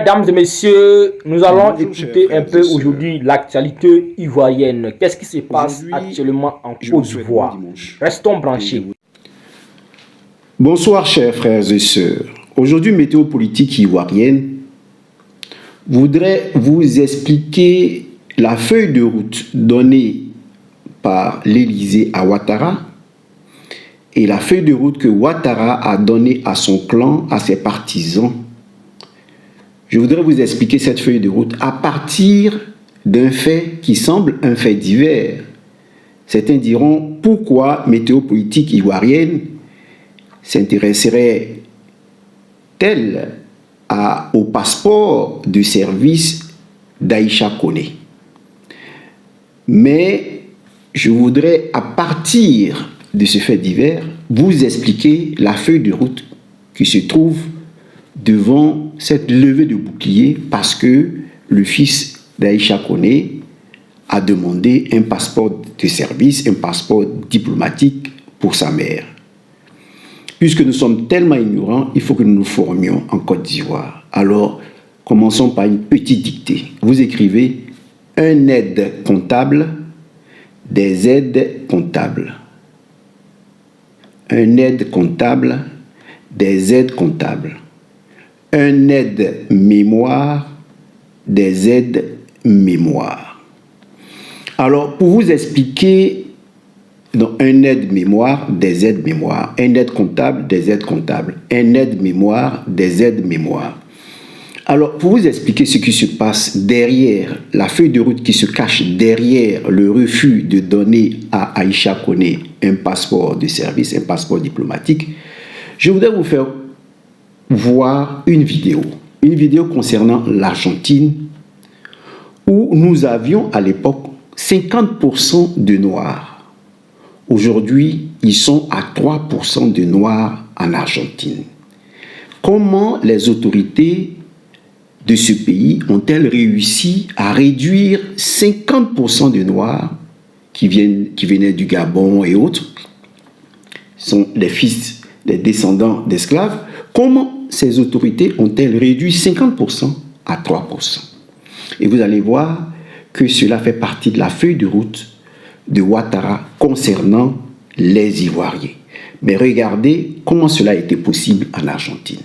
Mesdames et messieurs, nous allons Bonjour, écouter chers un frères peu et sœurs. aujourd'hui l'actualité ivoirienne. Qu'est-ce qui se passe Aujourd'hui, actuellement en je vous Côte souhaite bon d'Ivoire? dimanche. Restons Et je branchés. vous- Bonsoir, chers frères et sœurs. Aujourd'hui, météo politique ivoirienne voudrait vous expliquer la feuille de route donnée par l'Élysée à Ouattara et la feuille de route que Ouattara a donnée à son clan, à ses partisans. Je voudrais vous expliquer cette feuille de route à partir d'un fait qui semble un fait divers. Certains diront pourquoi météo politique ivoirienne s'intéresserait-elle au passeport de service d'Aïcha Koné. Mais je voudrais, à partir de ce fait divers, vous expliquer la feuille de route qui se trouve devant cette levée de bouclier parce que le fils d'Aïcha Koné a demandé un passeport de service, un passeport diplomatique pour sa mère. Puisque nous sommes tellement ignorants, il faut que nous nous formions en Côte d'Ivoire. Alors, commençons par une petite dictée. Vous écrivez un aide comptable, des aides comptables. Un aide comptable, des aides comptables. Un aide mémoire, des aides mémoire. Alors, pour vous expliquer, donc, un aide mémoire, des aides mémoire. Un aide comptable, des aides comptables. Un aide mémoire, des aides mémoire. Alors, pour vous expliquer ce qui se passe derrière la feuille de route qui se cache derrière le refus de donner à Aïcha Koné un passeport de service, un passeport diplomatique, je voudrais vous faire voir une vidéo concernant l'Argentine où nous avions à l'époque 50% de Noirs. Aujourd'hui, ils sont à 3% de Noirs en Argentine. Comment les autorités de ce pays ont-elles réussi à réduire 50% de Noirs qui venaient du Gabon et autres, sont les fils, les descendants d'esclaves? Comment ces autorités ont-elles réduit 50% à 3%? Et vous allez voir que cela fait partie de la feuille de route de Ouattara concernant les Ivoiriens. Mais regardez comment cela a été possible en Argentine.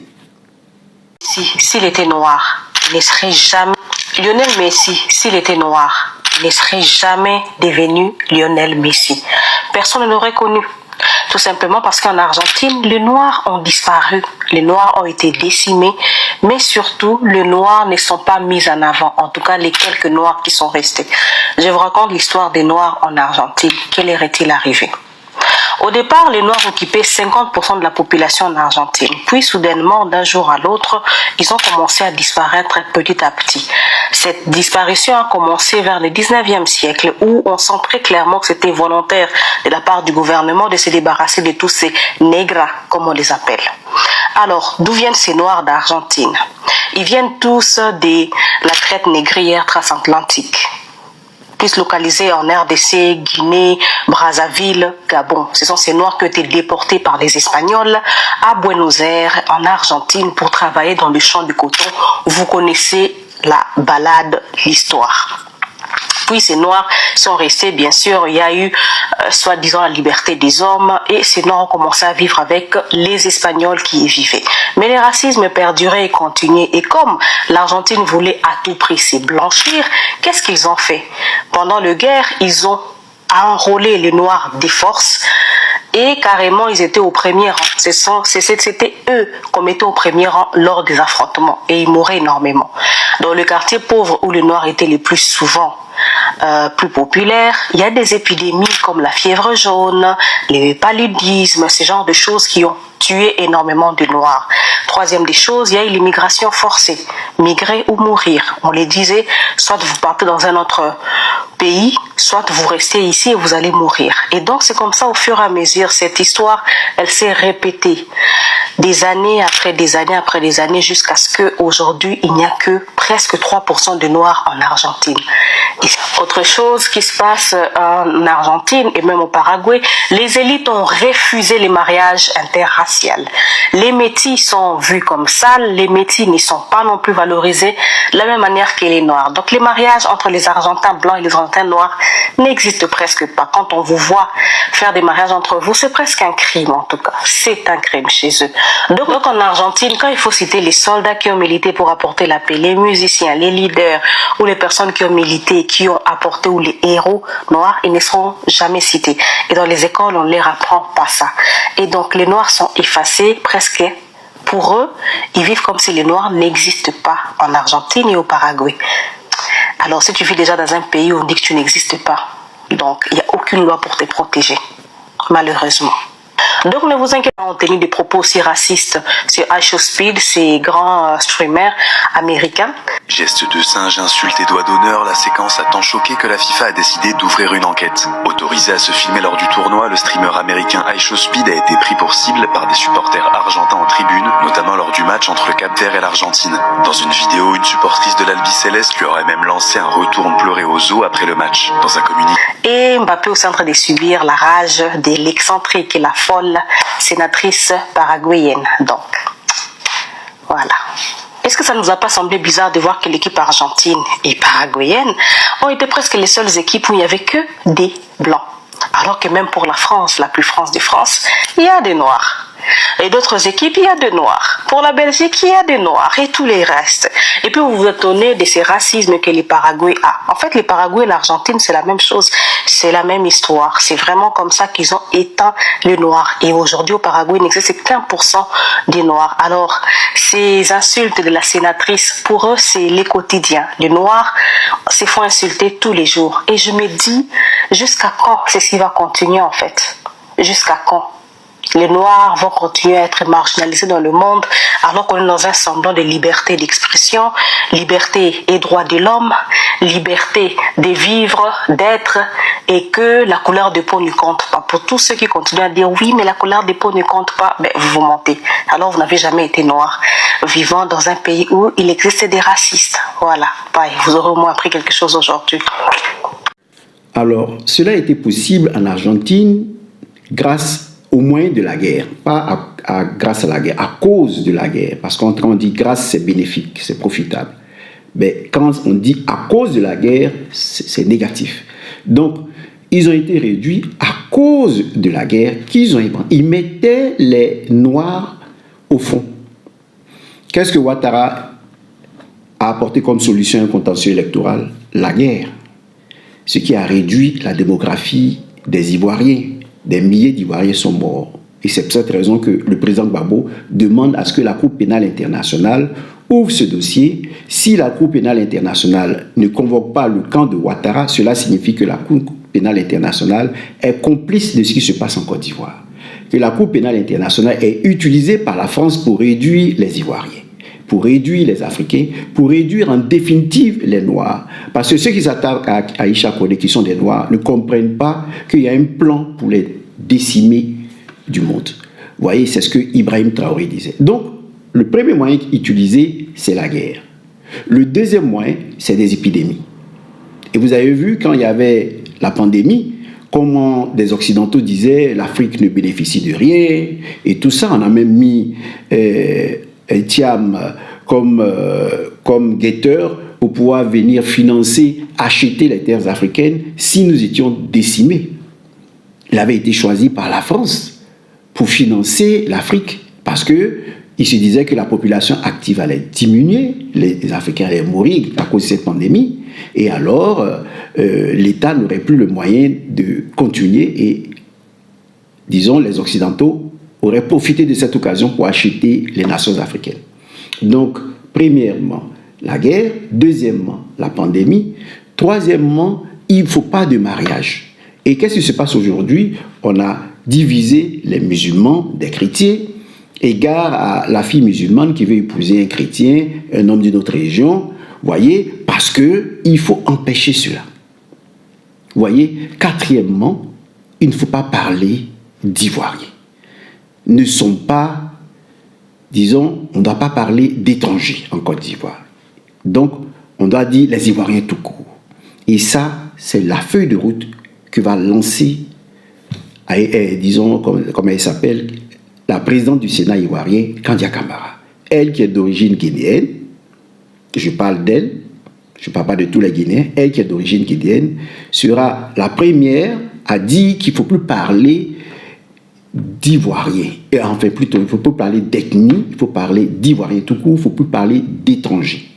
S'il était noir, il ne serait jamais... Lionel Messi, s'il était noir, il ne serait jamais devenu Lionel Messi. Personne ne l'aurait connu. Tout simplement parce qu'en Argentine, les Noirs ont disparu. Les Noirs ont été décimés, mais surtout, les Noirs ne sont pas mis en avant. En tout cas, les quelques Noirs qui sont restés. Je vous raconte l'histoire des Noirs en Argentine. Quel est-il arrivé? Au départ, les Noirs occupaient 50% de la population en Argentine. Puis, soudainement, d'un jour à l'autre, ils ont commencé à disparaître petit à petit. Cette disparition a commencé vers le 19e siècle, où on sent très clairement que c'était volontaire de la part du gouvernement de se débarrasser de tous ces négras, comme on les appelle. Alors, d'où viennent ces Noirs d'Argentine? Ils viennent tous de la traite négrière transatlantique, plus localisés en RDC, Guinée, Brazzaville, Gabon. Ce sont ces Noirs qui ont été déportés par les Espagnols à Buenos Aires, en Argentine, pour travailler dans le champ du coton. Vous connaissez la balade, l'histoire. Puis ces Noirs sont restés, bien sûr, il y a eu, soi-disant, la liberté des hommes, et ces Noirs ont commencé à vivre avec les Espagnols qui y vivaient. Mais le racisme perdurait et continuait, et comme l'Argentine voulait à tout prix se blanchir, qu'est-ce qu'ils ont fait? Pendant la guerre, ils ont enrôlé les Noirs des forces, et carrément, ils étaient au premier rang. C'était eux qu'on mettait au premier rang lors des affrontements, et ils mouraient énormément. Dans le quartier pauvre où les Noirs étaient les plus souvent plus populaires, il y a des épidémies comme la fièvre jaune, le paludisme, ce genre de choses qui ont tué énormément de Noirs. Troisième des choses, il y a eu l'immigration forcée, migrer ou mourir. On les disait, soit vous partez dans un autre pays, soit vous restez ici et vous allez mourir. Et donc c'est comme ça, au fur et à mesure, cette histoire, elle s'est répétée des années après des années après des années, jusqu'à ce qu'aujourd'hui, il n'y a que presque 3% de Noirs en Argentine. Et autre chose qui se passe en Argentine et même au Paraguay, les élites ont refusé les mariages interraciaux. Les métis sont vus comme sales, les métis ne sont pas non plus valorisés de la même manière que les Noirs. Donc les mariages entre les Argentins blancs et les Argentins noirs n'existent presque pas. Quand on vous voit faire des mariages entre vous, c'est presque un crime en tout cas. C'est un crime chez eux. Donc en Argentine, quand il faut citer les soldats qui ont milité pour apporter la paix, les musiciens, les leaders ou les personnes qui ont milité, qui ont apporté, ou les héros noirs, ils ne seront jamais cités. Et dans les écoles, on ne leur apprend pas ça. Et donc les Noirs sont effacés presque. Pour eux, ils vivent comme si les Noirs n'existent pas en Argentine et au Paraguay. Alors si tu vis déjà dans un pays où on dit que tu n'existes pas, donc il n'y a aucune loi pour te protéger, malheureusement. Donc ne vous inquiétez pas, on tenu des propos aussi racistes sur iShowSpeed, ces grands streamers américains. Geste de singe, insulte et doigt d'honneur, la séquence a tant choqué que la FIFA a décidé d'ouvrir une enquête. Autorisé à se filmer lors du tournoi, le streamer américain iShowSpeed a été pris pour cible par des supporters argentins en tribune, notamment lors du match entre le Cap-Vert et l'Argentine. Dans une vidéo, une supportrice de l'Albiceleste lui aurait même lancé un retourne pleurer aux eaux après le match. Dans un communiqué. Et Mbappé aussi en train de subir la rage de l'excentrique et la folle sénatrice paraguayenne. Donc, voilà. Est-ce que ça ne nous a pas semblé bizarre de voir que l'équipe argentine et paraguayenne ont été presque les seules équipes où il n'y avait que des blancs? Alors que même pour la France, la plus France de France, il y a des noirs. Et d'autres équipes, il y a des noirs. Pour la Belgique, il y a des noirs et tous les restes. Et puis vous vous étonnez de ces racismes que les Paraguay a. En fait, les Paraguay et l'Argentine, c'est la même chose. C'est la même histoire. C'est vraiment comme ça qu'ils ont éteint les noirs. Et aujourd'hui, au Paraguay, il n'existe qu'1% des noirs. Alors, ces insultes de la sénatrice, pour eux, c'est les quotidiens. Les noirs se font insulter tous les jours. Et je me dis, jusqu'à quand c'est ce qui va continuer en fait? Jusqu'à quand? Les Noirs vont continuer à être marginalisés dans le monde alors qu'on est dans un semblant de liberté d'expression, liberté et droit de l'homme, liberté de vivre, d'être, et que la couleur de peau ne compte pas. Pour tous ceux qui continuent à dire oui, mais la couleur de peau ne compte pas, ben, vous mentez. Alors vous n'avez jamais été noir, vivant dans un pays où il existe des racistes. Voilà, bye. Vous aurez au moins appris quelque chose aujourd'hui. Alors, cela a été possible en Argentine grâce au moyen de la guerre, pas grâce à la guerre, à cause de la guerre. Parce que quand on dit grâce, c'est bénéfique, c'est profitable. Mais quand on dit à cause de la guerre, c'est négatif. Donc, ils ont été réduits à cause de la guerre qu'ils ont. Ils mettaient les Noirs au fond. Qu'est-ce que Ouattara a apporté comme solution à un contentieux électoral? La guerre. Ce qui a réduit la démographie des Ivoiriens. Des milliers d'Ivoiriens sont morts. Et c'est pour cette raison que le président Gbagbo demande à ce que la Cour pénale internationale ouvre ce dossier. Si la Cour pénale internationale ne convoque pas le camp de Ouattara, cela signifie que la Cour pénale internationale est complice de ce qui se passe en Côte d'Ivoire. Que la Cour pénale internationale est utilisée par la France pour réduire les Ivoiriens, pour réduire les Africains, pour réduire en définitive les Noirs. Parce que ceux qui s'attaquent à Aïcha Kodé, qui sont des Noirs, ne comprennent pas qu'il y a un plan pour les décimer du monde. Vous voyez, c'est ce que Ibrahim Traoré disait. Donc, le premier moyen utilisé, c'est la guerre. Le deuxième moyen, c'est des épidémies. Et vous avez vu, quand il y avait la pandémie, comment des Occidentaux disaient l'Afrique ne bénéficie de rien, et tout ça, on a même mis Thiam comme guetteur pour pouvoir venir financer, acheter les terres africaines si nous étions décimés. Il avait été choisi par la France pour financer l'Afrique parce qu'il se disait que la population active allait diminuer, les Africains allaient mourir à cause de cette pandémie, et alors l'État n'aurait plus le moyen de continuer et, disons, les Occidentaux auraient profité de cette occasion pour acheter les nations africaines. Donc, premièrement, la guerre. Deuxièmement, la pandémie. Troisièmement, il ne faut pas de mariage. Et qu'est-ce qui se passe aujourd'hui? On a divisé les musulmans des chrétiens, égard à la fille musulmane qui veut épouser un chrétien, un homme d'une autre région. Voyez, parce qu'il faut empêcher cela. Voyez, quatrièmement, il ne faut pas parler d'Ivoiriens. Ne sont pas, disons, on ne doit pas parler d'étrangers en Côte d'Ivoire. Donc, on doit dire les Ivoiriens tout court. Et ça, c'est la feuille de route que va lancer, disons, comme elle s'appelle, la présidente du Sénat ivoirien, Kandia Camara. Elle qui est d'origine guinéenne, je parle d'elle, je ne parle pas de tous les Guinéens, elle qui est d'origine guinéenne, sera la première à dire qu'il ne faut plus parler d'Ivoiriens. Et enfin, plutôt, il ne faut plus parler d'ethnie, il faut parler d'Ivoiriens tout court, il ne faut plus parler d'étrangers.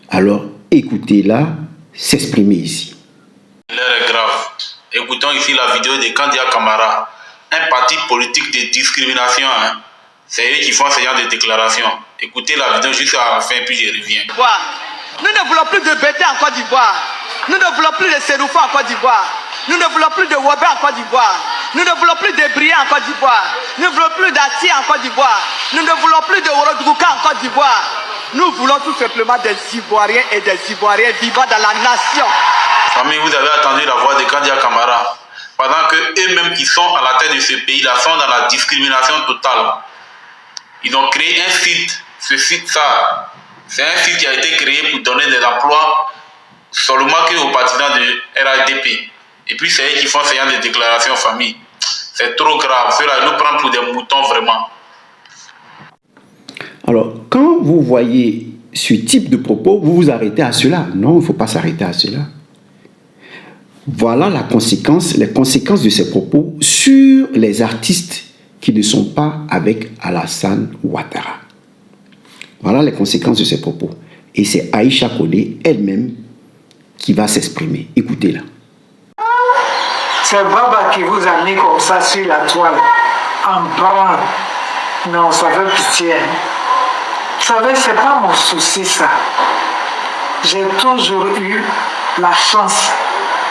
Alors, écoutez-la s'exprimer ici. L'heure est grave. Écoutons ici la vidéo de Kandia Camara, un parti politique de discrimination. C'est eux qui font ce genre de déclaration. Écoutez la vidéo jusqu'à la fin, puis je reviens. Nous ne voulons plus de Bété en Côte d'Ivoire. Nous ne voulons plus de Seroufa en Côte d'Ivoire. Nous ne voulons plus de Wobé en Côte d'Ivoire. Nous ne voulons plus de Bria en Côte d'Ivoire. Nous ne voulons plus d'Ati en Côte d'Ivoire. Nous ne voulons plus de Ourodgouka en Côte d'Ivoire. Nous voulons tout simplement des Ivoiriens et des Ivoiriens vivant dans la nation. Famille, vous avez entendu la voix de Kandia Camara. Pendant que eux-mêmes qui sont à la tête de ce pays-là sont dans la discrimination totale. Ils ont créé un site. Ce site-là, c'est un site qui a été créé pour donner des emplois seulement aux partisans de RADP. Et puis c'est eux qui font ce genre de déclarations famille. C'est trop grave. Cela nous prend pour des moutons vraiment. Alors, quand vous voyez ce type de propos, vous vous arrêtez à cela. Non, il ne faut pas s'arrêter à cela. Voilà les conséquences de ces propos sur les artistes qui ne sont pas avec Alassane Ouattara. Voilà les conséquences de ces propos. Et c'est Aïcha Koné elle-même qui va s'exprimer. Écoutez-la. C'est Baba qui vous a mis comme ça sur la toile, en branle. Non, ça fait pitié. Vous savez, c'est pas mon souci ça. J'ai toujours eu la chance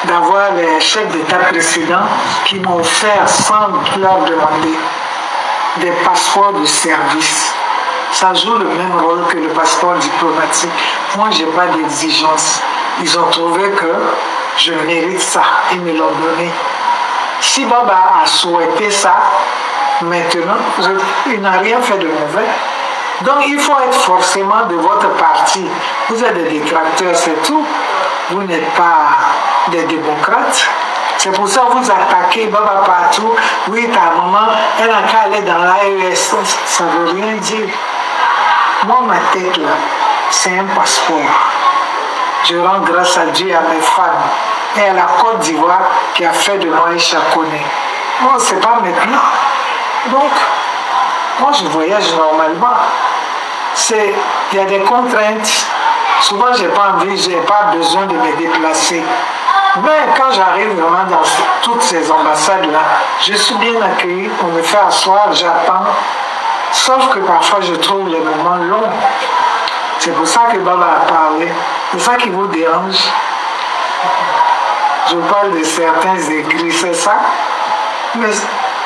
d'avoir les chefs d'État précédents qui m'ont offert sans leur demander des passeports de service. Ça joue le même rôle que le passeport diplomatique. Moi, je n'ai pas d'exigence. Ils ont trouvé que je mérite ça. Ils me l'ont donné. Si Baba a souhaité ça, maintenant, il n'a rien fait de mauvais. Donc, il faut être forcément de votre parti. Vous êtes des détracteurs, c'est tout. Vous n'êtes pas des démocrates. C'est pour ça que vous attaquez Baba partout. Oui, ta maman, elle n'a qu'à aller dans l'AES. Ça ne veut rien dire. Moi, ma tête, là, c'est un passeport. Je rends grâce à Dieu et à mes fans et à la Côte d'Ivoire qui a fait de moi Aïcha Koné. Moi, ce n'est pas maintenant. Donc, moi, je voyage normalement. Il y a des contraintes. Souvent, je n'ai pas envie, je n'ai pas besoin de me déplacer. Mais quand j'arrive vraiment dans toutes ces ambassades-là, je suis bien accueilli, on me fait asseoir, j'attends. Sauf que parfois, je trouve les moments longs. C'est pour ça que Baba a parlé. C'est ça qui vous dérange. Je parle de certains écrits, c'est ça. Mais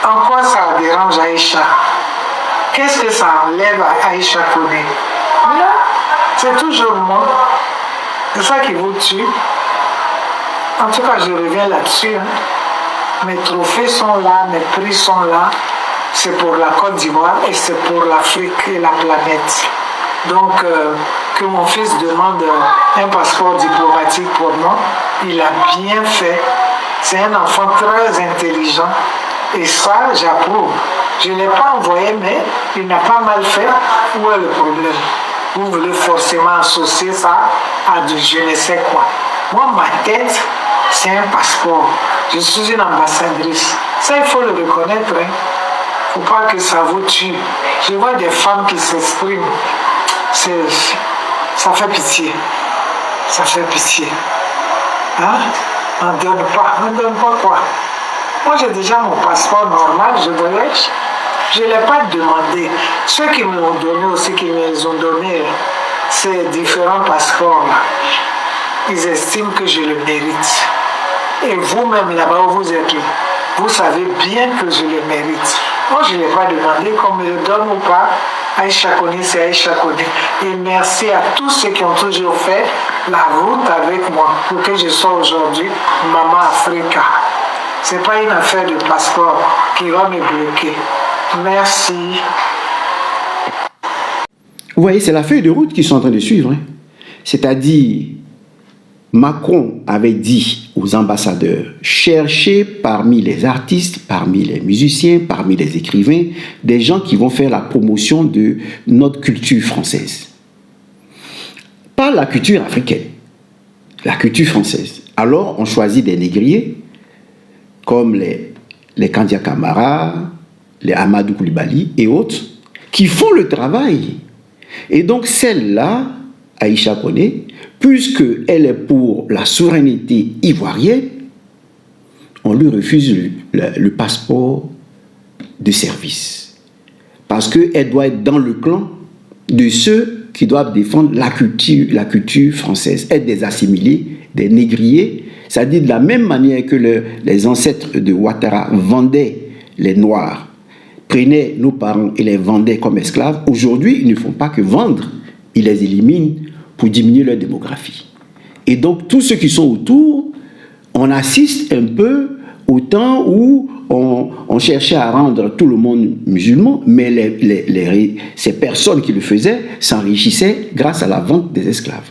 en quoi ça dérange Aïcha? Qu'est-ce que ça enlève à Aïcha Koné? Là, c'est toujours moi. C'est ça qui vous tue. En tout cas, je reviens là-dessus. Mes trophées sont là, mes prix sont là. C'est pour la Côte d'Ivoire et c'est pour l'Afrique et la planète. Donc, que mon fils demande un passeport diplomatique pour moi, il a bien fait. C'est un enfant très intelligent. Et ça, j'approuve. Je ne l'ai pas envoyé, mais il n'a pas mal fait. Où est le problème? Vous voulez forcément associer ça à du je ne sais quoi. Moi, ma tête, c'est un passeport. Je suis une ambassadrice. Ça, il faut le reconnaître. Il ne faut pas que ça vous tue. Je vois des femmes qui s'expriment. Ça fait pitié. Ça fait pitié. Hein? On ne donne pas. On ne donne pas quoi? Moi, j'ai déjà mon passeport normal, je voyage. Je ne l'ai pas demandé. Ceux qui me l'ont donné aussi, qui me les ont donné, ces différents passeports-là, ils estiment que je le mérite. Et vous-même, là-bas où vous êtes, vous savez bien que je le mérite. Moi, je ne l'ai pas demandé qu'on me le donne ou pas. Aïcha Koné, c'est Aïcha Koné. Et merci à tous ceux qui ont toujours fait la route avec moi pour que je sois aujourd'hui Maman Africa. Ce n'est pas une affaire de passeport qui va me bloquer. Merci. Vous voyez, c'est la feuille de route qu'ils sont en train de suivre. Hein. C'est-à-dire, Macron avait dit aux ambassadeurs, cherchez parmi les artistes, parmi les musiciens, parmi les écrivains, des gens qui vont faire la promotion de notre culture française. Pas la culture africaine, la culture française. Alors, on choisit des négriers, comme les Kandia Kamara, les Amadou Koulibaly et autres, qui font le travail. Et donc, celle-là, Aïcha Koné, puisqu'elle est pour la souveraineté ivoirienne, on lui refuse le passeport de service. Parce qu'elle doit être dans le clan de ceux qui doivent défendre la culture française, être des assimilés, des négriers, c'est-à-dire de la même manière que les ancêtres de Ouattara vendaient les Noirs, prenaient nos parents et les vendaient comme esclaves. Aujourd'hui, ils ne font pas que vendre, ils les éliminent pour diminuer leur démographie. Et donc, tous ceux qui sont autour, on assiste un peu au temps où on cherchait à rendre tout le monde musulman, mais ces personnes qui le faisaient s'enrichissaient grâce à la vente des esclaves.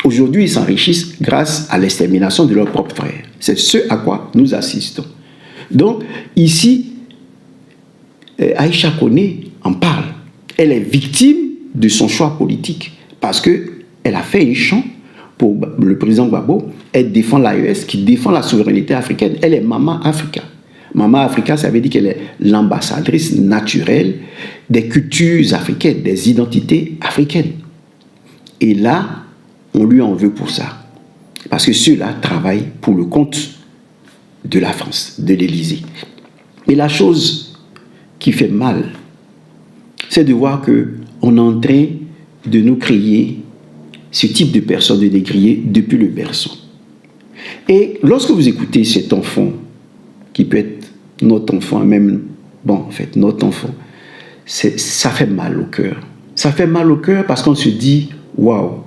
Aujourd'hui, ils s'enrichissent grâce à l'extermination de leurs propres frères. C'est ce à quoi nous assistons. Donc, ici, Aïcha Koné en parle. Elle est victime de son choix politique parce qu'elle a fait un chant pour le président Gbagbo. Elle défend l'AES qui défend la souveraineté africaine. Elle est Mama Africa. Mama Africa, ça veut dire qu'elle est l'ambassadrice naturelle des cultures africaines, des identités africaines. Et là, on lui en veut pour ça. Parce que ceux-là travaillent pour le compte de la France, de l'Élysée. Et la chose qui fait mal, c'est de voir qu'on est en train de nous créer ce type de personnes, de négriers, depuis le berceau. Et lorsque vous écoutez cet enfant, qui peut être notre enfant, même, bon, en fait, notre enfant, ça fait mal au cœur. Ça fait mal au cœur parce qu'on se dit, waouh,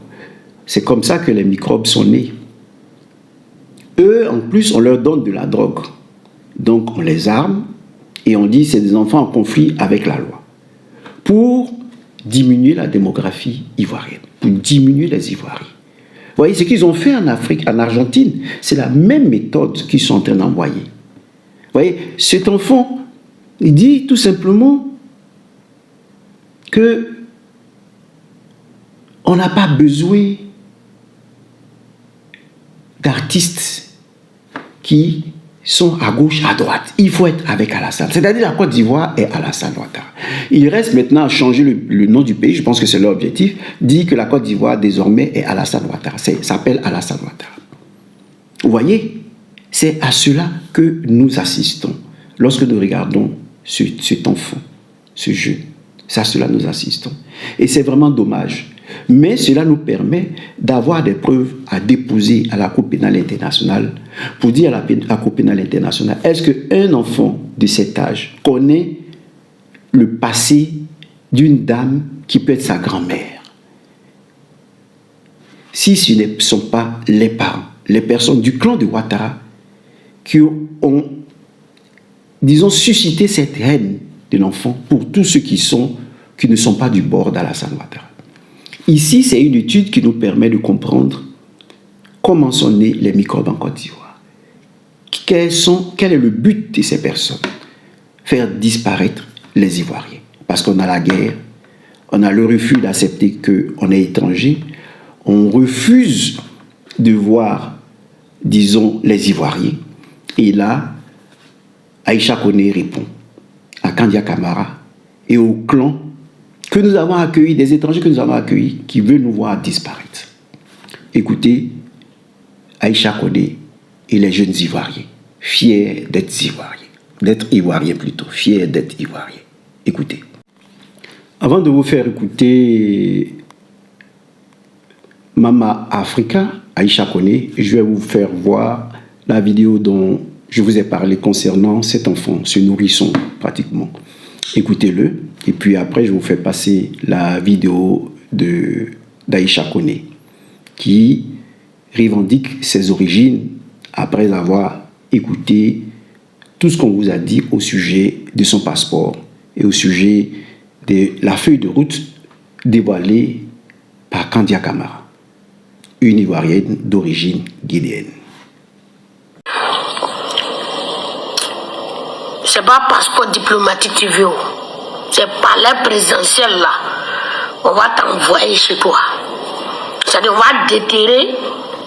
c'est comme ça que les microbes sont nés. Eux, en plus, on leur donne de la drogue. Donc, on les arme et on dit c'est des enfants en conflit avec la loi. Pour diminuer la démographie ivoirienne, pour diminuer les Ivoiriens. Vous voyez, ce qu'ils ont fait en Afrique, en Argentine, c'est la même méthode qu'ils sont en train d'envoyer. Vous voyez, cet enfant, il dit tout simplement que on n'a pas besoin d'artistes qui sont à gauche, à droite. Il faut être avec Alassane. C'est-à-dire la Côte d'Ivoire est Alassane Ouattara. Il reste maintenant à changer le nom du pays, je pense que c'est leur objectif, dit que la Côte d'Ivoire désormais est Alassane Ouattara. Ça s'appelle Alassane Ouattara. Vous voyez, c'est à cela que nous assistons lorsque nous regardons cet enfant, ce jeune. C'est à cela que nous assistons. Et c'est vraiment dommage. Mais cela nous permet d'avoir des preuves à déposer à la Cour pénale internationale pour dire à la Cour pénale internationale, est-ce qu'un enfant de cet âge connaît le passé d'une dame qui peut être sa grand-mère? Si ce ne sont pas les parents, les personnes du clan de Ouattara qui ont, disons, suscité cette haine de l'enfant pour tous ceux qui ne sont pas du bord d'Alassane Ouattara. Ici, c'est une étude qui nous permet de comprendre comment sont nés les microbes en Côte d'Ivoire. Quel est le but de ces personnes? Faire disparaître les Ivoiriens. Parce qu'on a la guerre, on a le refus d'accepter qu'on est étranger, on refuse de voir, disons, les Ivoiriens. Et là, Aïcha Koné répond à Kandia Kamara et au clan que nous avons accueillis, des étrangers que nous avons accueillis, qui veulent nous voir disparaître. Écoutez, Aïcha Koné et les jeunes Ivoiriens, fiers d'être Ivoiriens plutôt, fiers d'être Ivoiriens. Écoutez. Avant de vous faire écouter Mama Africa, Aïcha Koné, je vais vous faire voir la vidéo dont je vous ai parlé concernant cet enfant, ce nourrisson pratiquement. Écoutez-le, et puis après je vous fais passer la vidéo d'Aïcha Koné, qui revendique ses origines après avoir écouté tout ce qu'on vous a dit au sujet de son passeport et au sujet de la feuille de route dévoilée par Kandia Camara, une Ivoirienne d'origine guinéenne. C'est pas passeport diplomatique tu veux. C'est palais présidentiel là. On va t'envoyer chez toi. C'est-à-dire on va déterrer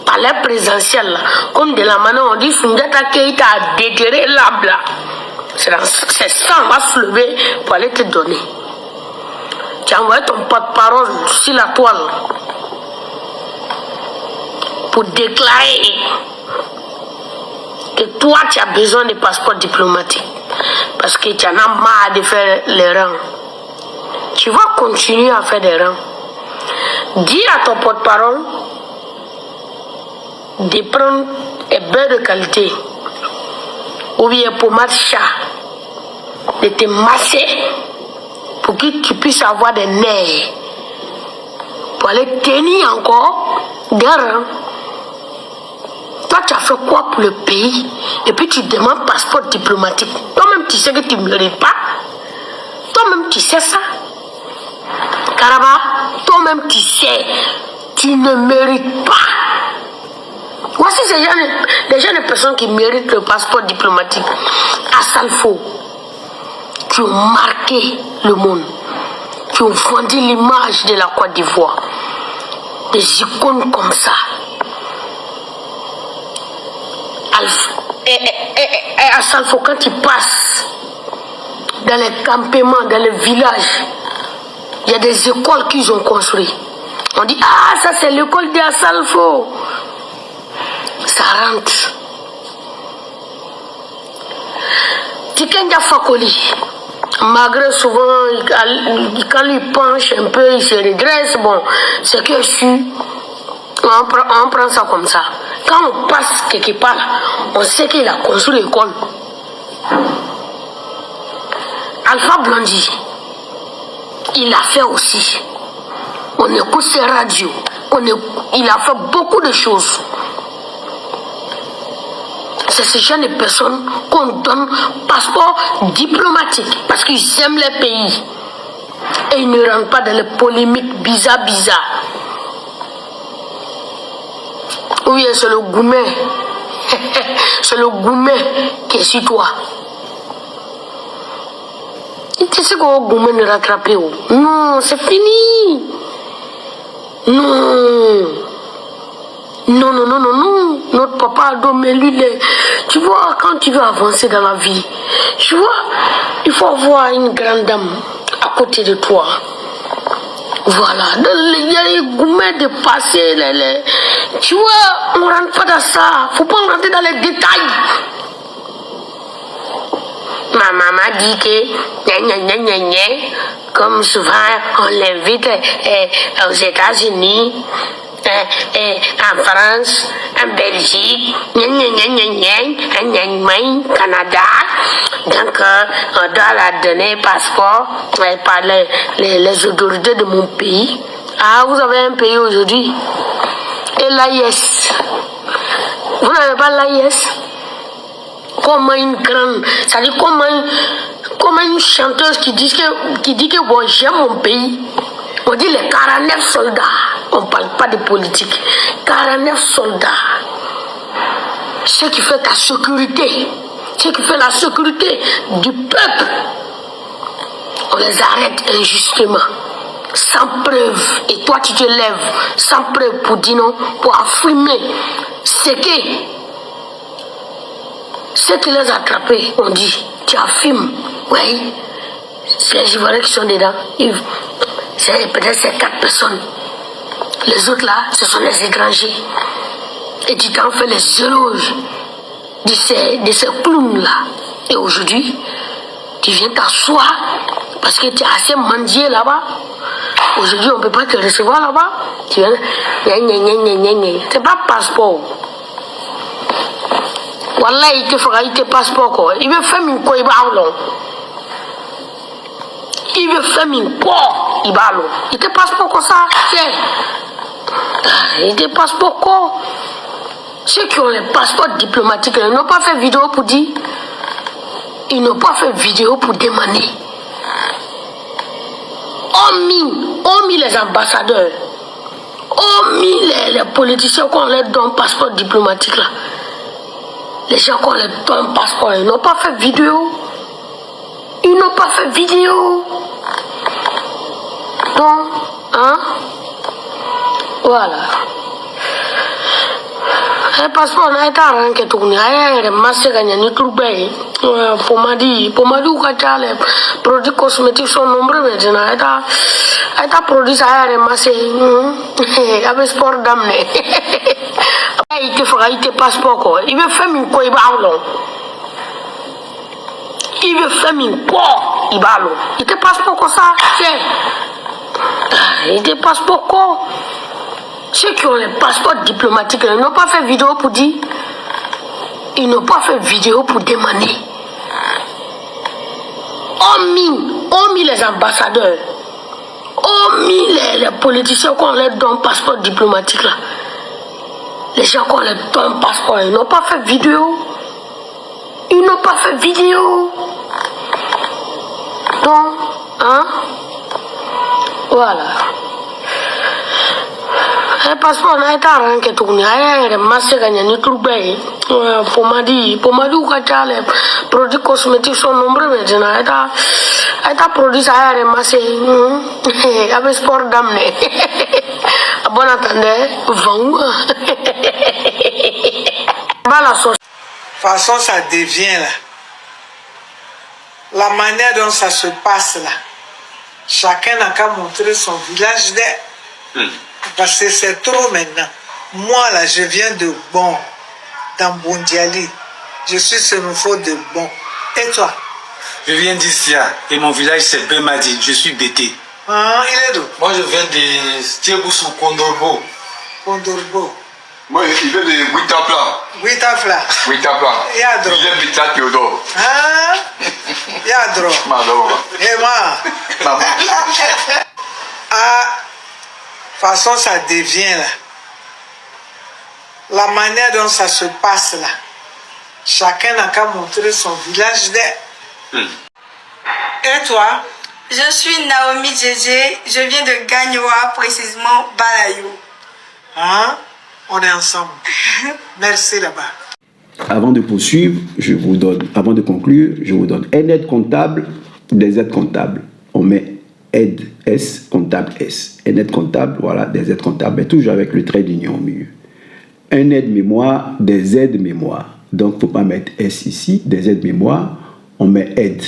palais présidentiel là. Comme de la manière on dit Soundata Keïta a déterré l'arbre là. C'est ça, on va se lever pour aller te donner. Tu as envoyé ton porte-parole sur la toile pour déclarer que toi tu as besoin de passeport diplomatique. Parce que tu en as marre de faire les rangs. Tu vas continuer à faire des rangs. Dis à ton porte-parole de prendre un beurre de qualité ou bien pommade chat, de te masser pour que tu puisses avoir des nerfs pour aller tenir encore des rangs. Toi, tu as fait quoi pour le pays? Et puis tu demandes passeport diplomatique. Toi-même, tu sais que tu ne mérites pas. Toi-même, tu sais ça. Karaba, toi-même, tu sais, tu ne mérites pas. Voici les jeunes personnes qui méritent le passeport diplomatique. À Salfo, qui ont marqué le monde, qui ont vendu l'image de la Côte d'Ivoire. Des icônes comme ça. Et à Salfo, quand tu passes dans les campements, dans les villages, il y a des écoles qu'ils ont construites. On dit, ah, ça c'est l'école de Salfo. Ça rentre. Tikenja Fakoli, malgré souvent, quand il penche un peu, il se redresse, bon, c'est que je suis. On prend ça comme ça. Quand on passe quelque part, on sait qu'il a construit l'école. Alpha Blondy, il a fait aussi. On écoute ses radios. Il a fait beaucoup de choses. C'est ce genre de personnes qu'on donne passeport diplomatique parce qu'ils aiment les pays. Et ils ne rentrent pas dans les polémiques bizarres. Oui, c'est le Goumet. C'est le Goumet qui est sur toi. Tu sais qu'on Goumet ne rattrape où? Non, c'est fini. Non. Notre papa a donné lui. Tu vois, quand tu veux avancer dans la vie, tu vois, il faut avoir une grande dame à côté de toi. Voilà, il y a les gourmets de passer, tu vois, on ne rentre pas dans ça, faut pas rentrer dans les détails. Ma maman dit que, comme souvent on l'invite aux États-Unis, en France, en Belgique, Canada. Donc, on doit la donner passeport par les autorités de mon pays. Ah, vous avez un pays aujourd'hui. Et l'AIS. Vous n'avez pas l'AIS? Comment une grande, c'est-à-dire comment une chanteuse qui dit que bon, j'aime mon pays. On dit les 49 soldats. On ne parle pas de politique. 49 soldats. Ce qui fait ta sécurité. Ce qui fait la sécurité du peuple. On les arrête injustement. Sans preuve. Et toi tu te lèves sans preuve pour dire non. Pour affirmer ce qui les a attrapés. On dit, tu affirmes. Oui. C'est les Ivoiriens qui sont dedans. C'est peut-être ces 4 personnes. Les autres là, ce sont les étrangers. Et tu t'en fais les éloges de ces clowns là. Et aujourd'hui, tu viens t'asseoir parce que tu es assez mendié là-bas. Aujourd'hui, on ne peut pas te recevoir là-bas. Tu viens, c'est pas passeport. Wallah, il te fera, il te passeport quoi. Il veut faire une quoi, il va il veut faire une quoi, il va il te passeport comme ça, tiens. Il te passeport quoi. Ceux qui ont les passeports diplomatiques, ils n'ont pas fait vidéo pour dire. Ils n'ont pas fait vidéo pour demander. hormis les ambassadeurs, hormis les politiciens qu'on leur donne passeport diplomatique là, les gens qu'on leur donne passeport, ils n'ont pas fait vidéo. Ils n'ont pas fait vidéo. Donc, hein? Voilà. Un passeport n'a été arrangé tout le monde. Il y a masque gagné ni tout le pomadi ou kacha les produits cosmétiques sont nombreux maintenant. Il y a produit ça il y a masque avec sport d'amener. Il te fera il te passeport quoi. Il veut faire une quoi il va long. Il veut faire une quoi il va long. Il te passeport comme ça. Il te passeport quoi. Ceux qui ont les passeports diplomatiques, ils n'ont pas fait vidéo pour dire. Ils n'ont pas fait vidéo pour demander. Hormis les ambassadeurs, hormis les politiciens qu'on leur donne passeport diplomatique là. Les gens qu'on leur donne passeport, ils n'ont pas fait vidéo. Ils n'ont pas fait vidéo. Donc, hein? Voilà. Un passeport n'a été arrangé tout le monde. Il y a masque gagné ni tout le pomadi ou kacha les produits cosmétiques sont nombreux maintenant. Il y a produit ça il y a masque avec sport d'amener. Bon attendez, vent. De toute façon, ça devient là. La manière dont ça se passe là. Chacun n'a qu'à montrer son village d'air. Parce que c'est trop maintenant. Moi là, je viens de Bon, dans Bondiali. Je suis xénophobe de Bon. Et toi? Je viens d'Issia et mon village c'est Bemadi. Je suis Bété. Ah, il est d'où? Moi je viens de Stieboussou, Kondorbo. Kondorbo. Moi, il vient de Guitapla. Guitapla. Guitapla. Yadro. Il est Bita Théodore. Ah, Yadro. Madame. Et moi. Ah, de toute façon, ça devient là. La manière dont ça se passe là. Chacun n'a qu'à montrer son village d'air. Et toi? Je suis Naomi Djédjé, je viens de Gagnoa, précisément Balayou. Hein? On est ensemble. Merci là-bas. Avant de poursuivre, avant de conclure, je vous donne un aide comptable, des aides comptables. On met aide S, comptable S. Un aide comptable, voilà, des aides comptables, mais toujours avec le trait d'union au milieu. Un aide mémoire, des aides mémoire. Donc, il ne faut pas mettre S ici, des aides mémoire, on met aide.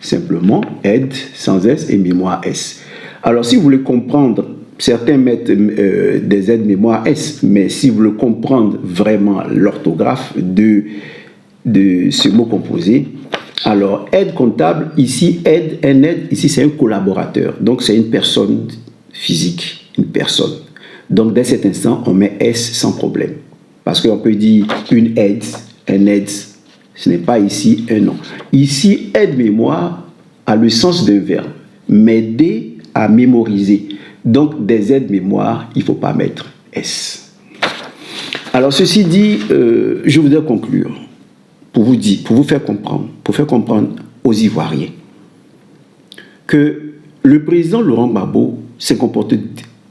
Simplement, aide sans S et mémoire S. Alors, si vous voulez comprendre, certains mettent des aides mémoire S, mais si vous voulez comprendre vraiment l'orthographe de ce mot composé, alors aide comptable, ici aide, un aide, ici c'est un collaborateur. Donc, c'est une personne physique, une personne. Donc, dès cet instant, on met S sans problème. Parce qu'on peut dire une aide, un aide, ce n'est pas ici un nom. Ici, aide-mémoire a le sens d'un verbe. M'aider à mémoriser. Donc, des aides-mémoire, il ne faut pas mettre S. Alors, ceci dit, je voudrais conclure pour vous faire comprendre aux Ivoiriens que le président Laurent Gbagbo s'est comporté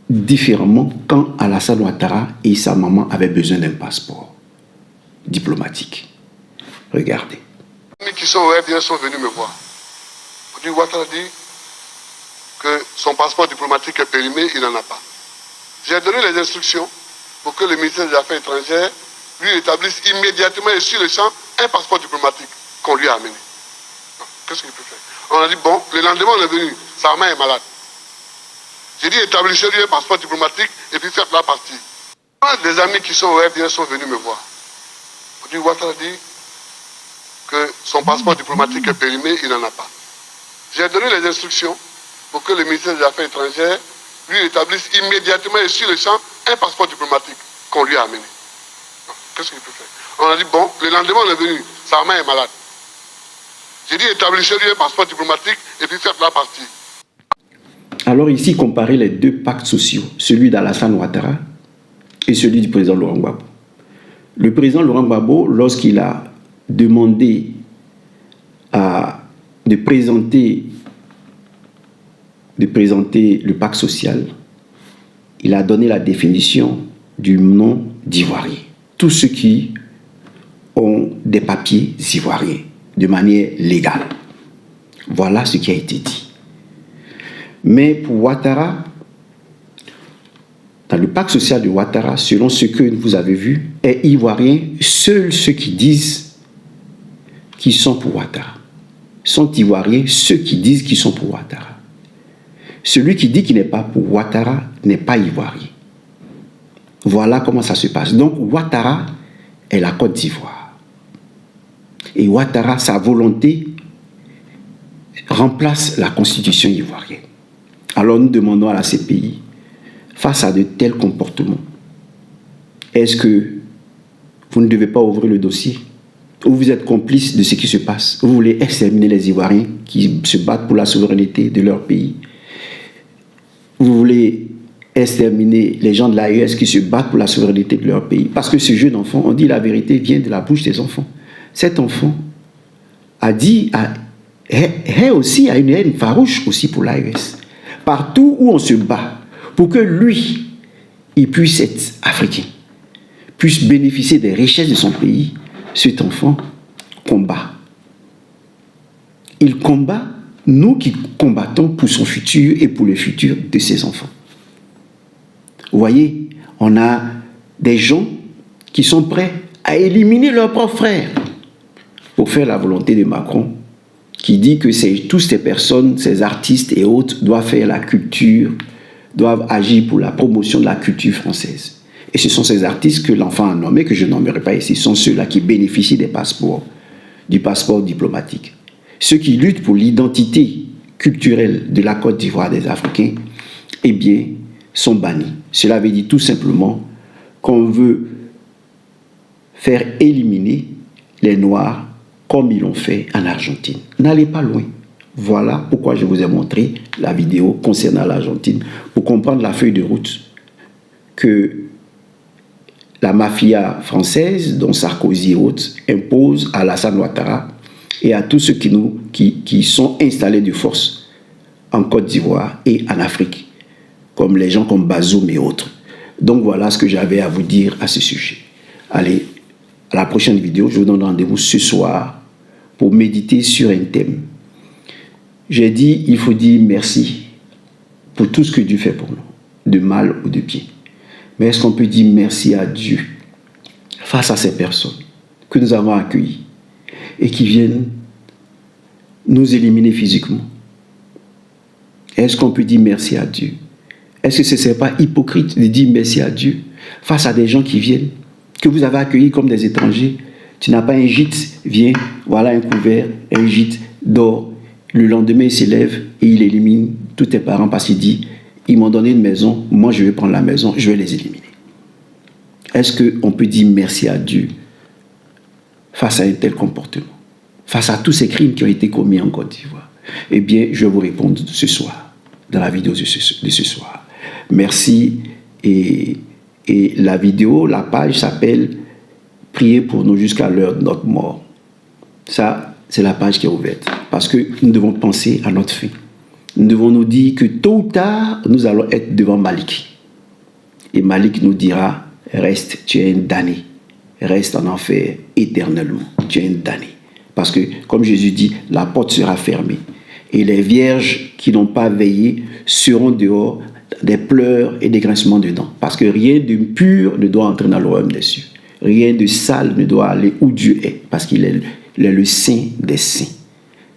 différemment quand Alassane Ouattara et sa maman avaient besoin d'un passeport diplomatique. Regardez. Les amis qui sont au RDN sont venus me voir. Ouattara dit que son passeport diplomatique est périmé, il n'en a pas. J'ai donné les instructions pour que le ministère des Affaires étrangères lui établisse immédiatement et sur le champ un passeport diplomatique qu'on lui a amené. Qu'est-ce qu'il peut faire? On a dit, bon, le lendemain on est venu, sa maman est malade. J'ai dit, établissez-lui un passeport diplomatique et puis faites-la partie. Des amis qui sont au RDN sont venus me voir. Ouattara dit que son passeport diplomatique est périmé, il n'en a pas. J'ai donné les instructions pour que le ministère des Affaires étrangères lui établisse immédiatement et sur le champ un passeport diplomatique qu'on lui a amené. Qu'est-ce qu'il peut faire? On a dit, bon, le lendemain on est venu, sa maman est malade. J'ai dit, établissez-lui un passeport diplomatique et puis faites-la partie. Alors ici, comparez les deux pactes sociaux, celui d'Alassane Ouattara et celui du président Laurent Gbagbo. Le président Laurent Gbagbo, lorsqu'il a demandé de présenter de présenter le pacte social, il a donné la définition du nom d'Ivoirien. Tous ceux qui ont des papiers ivoiriens de manière légale. Voilà ce qui a été dit. Mais pour Ouattara, dans le pacte social de Ouattara, selon ce que vous avez vu, est ivoirien, seuls ceux qui disent qu'ils sont pour Ouattara. Sont ivoiriens ceux qui disent qu'ils sont pour Ouattara. Celui qui dit qu'il n'est pas pour Ouattara n'est pas ivoirien. Voilà comment ça se passe. Donc Ouattara est la Côte d'Ivoire. Et Ouattara, sa volonté, remplace la constitution ivoirienne. Alors nous demandons à la CPI, face à de tels comportements, est-ce que vous ne devez pas ouvrir le dossier? Ou vous êtes complice de ce qui se passe? Vous voulez exterminer les Ivoiriens qui se battent pour la souveraineté de leur pays? Vous voulez exterminer les gens de l'AES qui se battent pour la souveraineté de leur pays? Parce que ce jeune enfant, on dit la vérité, vient de la bouche des enfants. Cet enfant est aussi à une haine farouche aussi pour l'AES. Partout où on se bat pour que lui, il puisse être africain, puisse bénéficier des richesses de son pays, cet enfant combat. Il combat, nous qui combattons pour son futur et pour le futur de ses enfants. Vous voyez, on a des gens qui sont prêts à éliminer leurs propres frères pour faire la volonté de Macron, qui dit que toutes ces personnes, ces artistes et autres, doivent faire la culture, doivent agir pour la promotion de la culture française. Et ce sont ces artistes que l'enfant a nommés, que je nommerai pas ici, sont ceux-là qui bénéficient des passeports, du passeport diplomatique. Ceux qui luttent pour l'identité culturelle de la Côte d'Ivoire des Africains, eh bien, sont bannis. Cela veut dire tout simplement qu'on veut faire éliminer les Noirs comme ils l'ont fait en Argentine. N'allez pas loin. Voilà pourquoi je vous ai montré la vidéo concernant l'Argentine, pour comprendre la feuille de route que la mafia française, dont Sarkozy et autres, impose à Alassane Ouattara et à tous ceux qui sont installés de force en Côte d'Ivoire et en Afrique, comme les gens comme Bazoum et autres. Donc voilà ce que j'avais à vous dire à ce sujet. Allez, à la prochaine vidéo, je vous donne rendez-vous ce soir pour méditer sur un thème. J'ai dit, il faut dire merci pour tout ce que Dieu fait pour nous, de mal ou de bien. Mais est-ce qu'on peut dire merci à Dieu face à ces personnes que nous avons accueillies et qui viennent nous éliminer physiquement? Est-ce qu'on peut dire merci à Dieu? Est-ce que ce n'est pas hypocrite de dire merci à Dieu face à des gens qui viennent, que vous avez accueillis comme des étrangers? Tu n'as pas un gîte, viens, voilà un couvert, un gîte, dors. Le lendemain, il s'élève et il élimine tous tes parents parce qu'il dit, ils m'ont donné une maison, moi je vais prendre la maison, je vais les éliminer. Est-ce qu'on peut dire merci à Dieu face à un tel comportement, face à tous ces crimes qui ont été commis en Côte d'Ivoire? Eh bien, je vais vous répondre ce soir, dans la vidéo de ce soir. Merci. Et la vidéo, la page s'appelle « Priez pour nous jusqu'à l'heure de notre mort ». Ça, c'est la page qui est ouverte. Parce que nous devons penser à notre fin. Nous devons nous dire que tôt ou tard, nous allons être devant Malik. Et Malik nous dira, reste, tu es un damné. Reste en enfer éternellement. Tu es un damné. Parce que, comme Jésus dit, la porte sera fermée. Et les vierges qui n'ont pas veillé seront dehors, des pleurs et des grincements de dents. Parce que rien de pur ne doit entrer dans le royaume des cieux. Rien de sale ne doit aller où Dieu est. Parce qu'il est le saint des saints.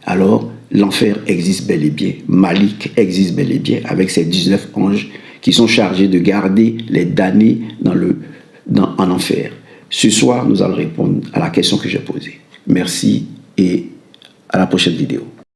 Alors, l'enfer existe bel et bien. Malik existe bel et bien avec ses 19 anges qui sont chargés de garder les damnés en enfer. Ce soir, nous allons répondre à la question que j'ai posée. Merci et à la prochaine vidéo.